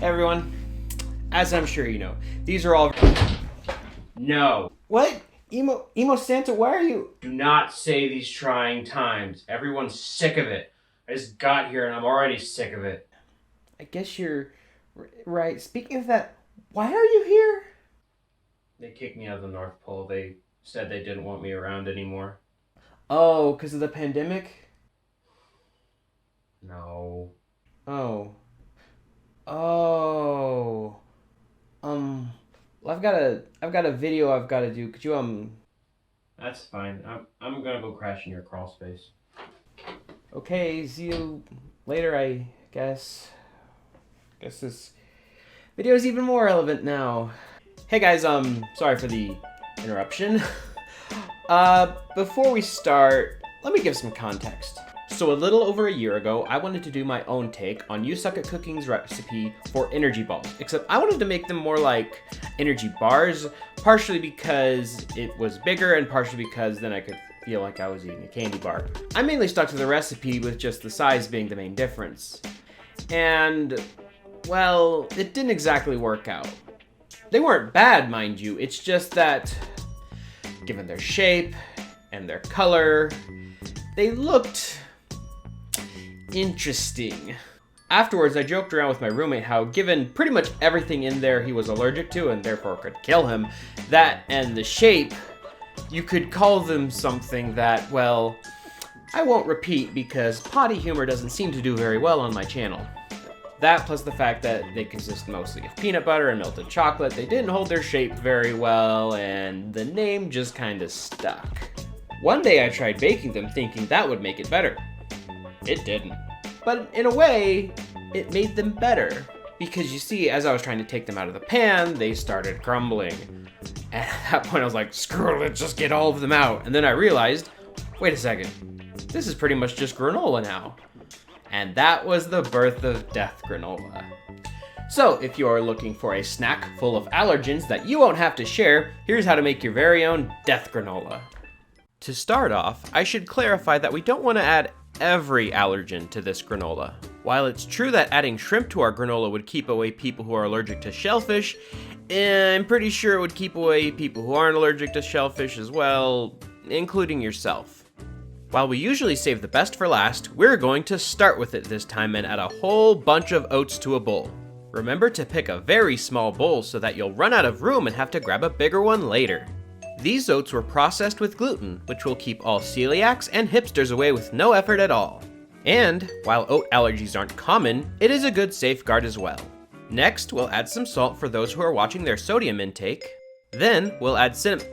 Everyone, as I'm sure you know, these are all... No. What? Emo Santa, why are you... Do not say these trying times. Everyone's sick of it. I just got here and I'm already sick of it. I guess you're right. Speaking of that, why are you here? They kicked me out of the North Pole. They said they didn't want me around anymore. Oh, because of the pandemic? No. Oh. Oh. Well, I've got a video I've got to do. Could you, That's fine. I'm gonna go crash in your crawl space. Okay, see you later, I guess. Guess this video is even more relevant now. Hey guys, sorry for the interruption. Before we start, let me give some context. So a little over a year ago, I wanted to do my own take on You Suck at Cooking's recipe for energy balls, except I wanted to make them more like energy bars, partially because it was bigger and partially because then I could feel like I was eating a candy bar. I mainly stuck to the recipe with just the size being the main difference. And, well, it didn't exactly work out. They weren't bad, mind you, it's just that, given their shape and their color, they looked interesting. Afterwards, I joked around with my roommate how, given pretty much everything in there he was allergic to and therefore could kill him, that and the shape, you could call them something that, well, I won't repeat because potty humor doesn't seem to do very well on my channel. That plus the fact that they consist mostly of peanut butter and melted chocolate, they didn't hold their shape very well, and the name just kinda stuck. One day I tried baking them thinking that would make it better. It didn't. But in a way, it made them better. Because you see, as I was trying to take them out of the pan, they started crumbling. And at that point I was like, screw it, let's just get all of them out. And then I realized, wait a second, this is pretty much just granola now. And that was the birth of Death Granola. So, if you are looking for a snack full of allergens that you won't have to share, here's how to make your very own Death Granola. To start off, I should clarify that we don't want to add every allergen to this granola. While it's true that adding shrimp to our granola would keep away people who are allergic to shellfish, I'm pretty sure it would keep away people who aren't allergic to shellfish as well, including yourself. While we usually save the best for last, we're going to start with it this time and add a whole bunch of oats to a bowl. Remember to pick a very small bowl so that you'll run out of room and have to grab a bigger one later. These oats were processed with gluten, which will keep all celiacs and hipsters away with no effort at all. And, while oat allergies aren't common, it is a good safeguard as well. Next, we'll add some salt for those who are watching their sodium intake. Then, we'll add cinnamon.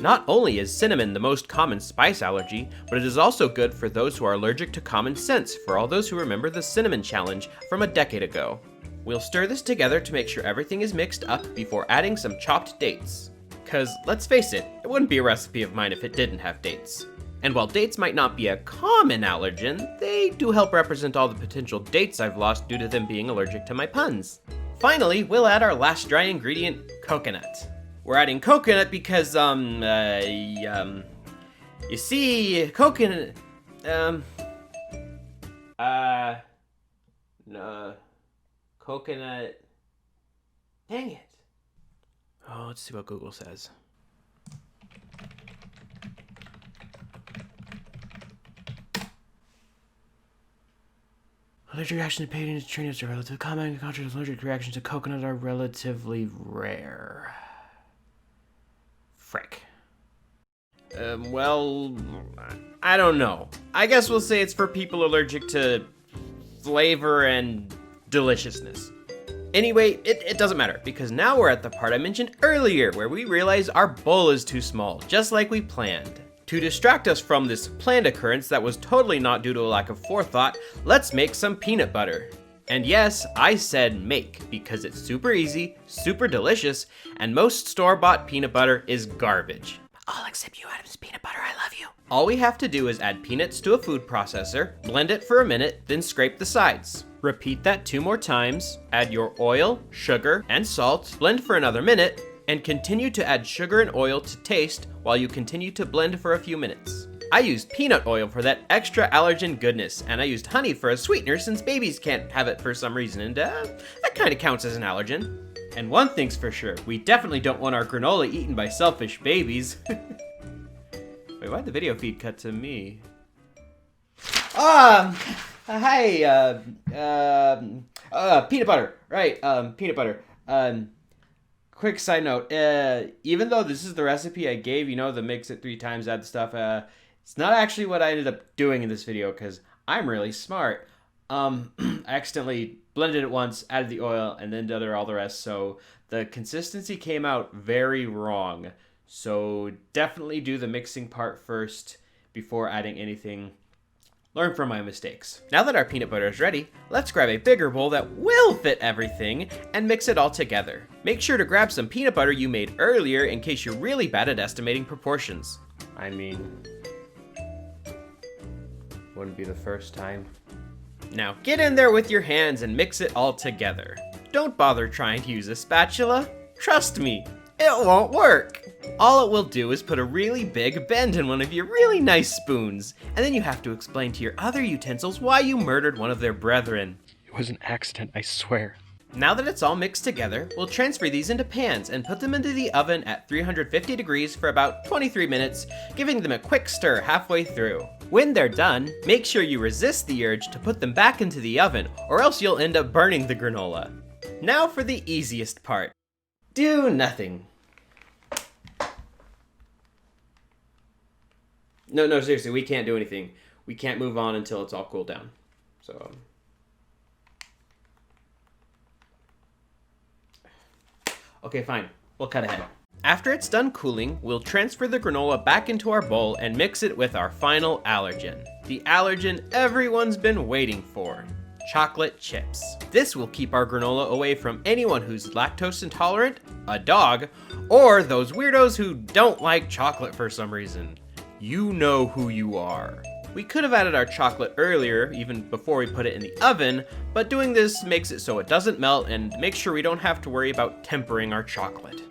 Not only is cinnamon the most common spice allergy, but it is also good for those who are allergic to common scents, for all those who remember the cinnamon challenge from a decade ago. We'll stir this together to make sure everything is mixed up before adding some chopped dates. Cause, let's face it, it wouldn't be a recipe of mine if it didn't have dates. And while dates might not be a common allergen, they do help represent all the potential dates I've lost due to them being allergic to my puns. Finally, we'll add our last dry ingredient, coconut. We're adding coconut because, you see, coconut, coconut, dang it. Oh, let's see what Google says. Allergic reaction to pain and trainers are relatively common, and contrary to allergic reactions to coconut are relatively rare. Frick. Well, I don't know. I guess we'll say it's for people allergic to flavor and deliciousness. Anyway, it doesn't matter, because now we're at the part I mentioned earlier, where we realize our bowl is too small, just like we planned. To distract us from this planned occurrence that was totally not due to a lack of forethought, let's make some peanut butter. And yes, I said make, because it's super easy, super delicious, and most store-bought peanut butter is garbage. All except you, Adam's peanut butter, I love you. All we have to do is add peanuts to a food processor, blend it for a minute, then scrape the sides. Repeat that 2 more times, add your oil, sugar, and salt, blend for another minute, and continue to add sugar and oil to taste while you continue to blend for a few minutes. I used peanut oil for that extra allergen goodness, and I used honey for a sweetener since babies can't have it for some reason, and that kind of counts as an allergen. And one thing's for sure, we definitely don't want our granola eaten by selfish babies. Wait, why'd the video feed cut to me? Hi, peanut butter, right, peanut butter. Quick side note, even though this is the recipe I gave, you know, the mix it 3 times, add the stuff, it's not actually what I ended up doing in this video, because I'm really smart. I accidentally blended it once, added the oil, and then did all the rest, so the consistency came out very wrong. So definitely do the mixing part first before adding anything. Learn from my mistakes. Now that our peanut butter is ready, let's grab a bigger bowl that will fit everything and mix it all together. Make sure to grab some peanut butter you made earlier in case you're really bad at estimating proportions. I mean, wouldn't be the first time. Now get in there with your hands and mix it all together. Don't bother trying to use a spatula. Trust me, it won't work. All it will do is put a really big bend in one of your really nice spoons, and then you have to explain to your other utensils why you murdered one of their brethren. It was an accident, I swear. Now that it's all mixed together, we'll transfer these into pans and put them into the oven at 350 degrees for about 23 minutes, giving them a quick stir halfway through. When they're done, make sure you resist the urge to put them back into the oven, or else you'll end up burning the granola. Now for the easiest part. Do nothing. No, seriously, we can't do anything. We can't move on until it's all cooled down. So, okay, fine. We'll cut ahead. After it's done cooling, we'll transfer the granola back into our bowl and mix it with our final allergen. The allergen everyone's been waiting for. Chocolate chips. This will keep our granola away from anyone who's lactose intolerant, a dog, or those weirdos who don't like chocolate for some reason. You know who you are. We could have added our chocolate earlier, even before we put it in the oven, but doing this makes it so it doesn't melt and makes sure we don't have to worry about tempering our chocolate.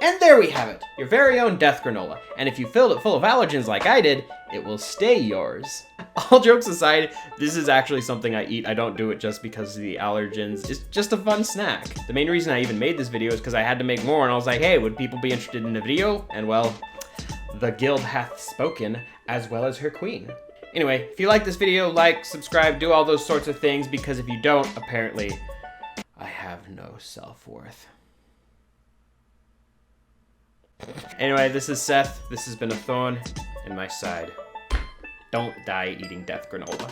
And there we have it, your very own death granola. And if you filled it full of allergens like I did, it will stay yours. All jokes aside, this is actually something I eat. I don't do it just because of the allergens. It's just a fun snack. The main reason I even made this video is because I had to make more, and I was like, hey, would people be interested in a video? And well, the guild hath spoken, as well as her queen. Anyway, if you like this video, like, subscribe, do all those sorts of things, because if you don't, apparently, I have no self-worth. Anyway, this is Seth. This has been a thorn in my side. Don't die eating death granola.